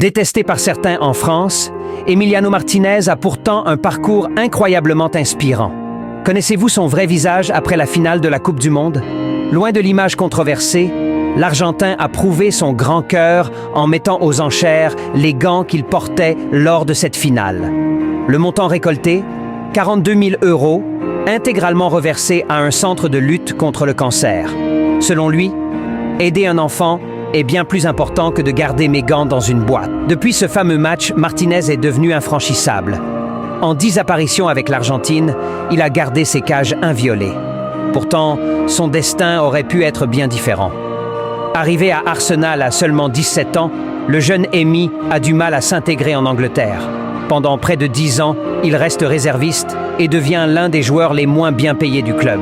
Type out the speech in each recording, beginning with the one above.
Détesté par certains en France, Emiliano Martinez a pourtant un parcours incroyablement inspirant. Connaissez-vous son vrai visage après la finale de la Coupe du Monde? Loin de l'image controversée, l'Argentin a prouvé son grand cœur en mettant aux enchères les gants qu'il portait lors de cette finale. Le montant récolté, 42 000 €, intégralement reversé à un centre de lutte contre le cancer. Selon lui, aider un enfant est bien plus important que de garder mes gants dans une boîte. Depuis ce fameux match, Martinez est devenu infranchissable. En 10 apparitions avec l'Argentine, il a gardé ses cages inviolées. Pourtant, son destin aurait pu être bien différent. Arrivé à Arsenal à seulement 17 ans, le jeune Emi a du mal à s'intégrer en Angleterre. Pendant près de 10 ans, il reste réserviste et devient l'un des joueurs les moins bien payés du club.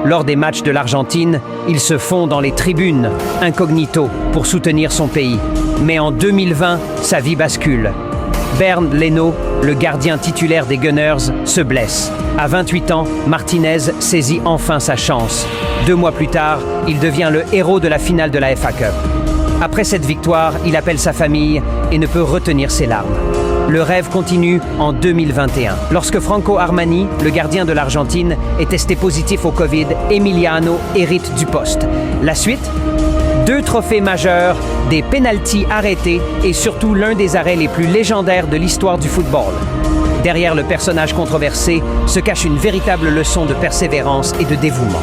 Lors des matchs de l'Argentine, il se fond dans les tribunes, incognito, pour soutenir son pays. Mais en 2020, sa vie bascule. Bernd Leno, le gardien titulaire des Gunners, se blesse. À 28 ans, Martinez saisit enfin sa chance. 2 mois plus tard, il devient le héros de la finale de la FA Cup. Après cette victoire, il appelle sa famille et ne peut retenir ses larmes. Le rêve continue en 2021. Lorsque Franco Armani, le gardien de l'Argentine, est testé positif au Covid, Emiliano hérite du poste. La suite? 2 trophées majeurs, des pénaltys arrêtés et surtout l'un des arrêts les plus légendaires de l'histoire du football. Derrière le personnage controversé se cache une véritable leçon de persévérance et de dévouement.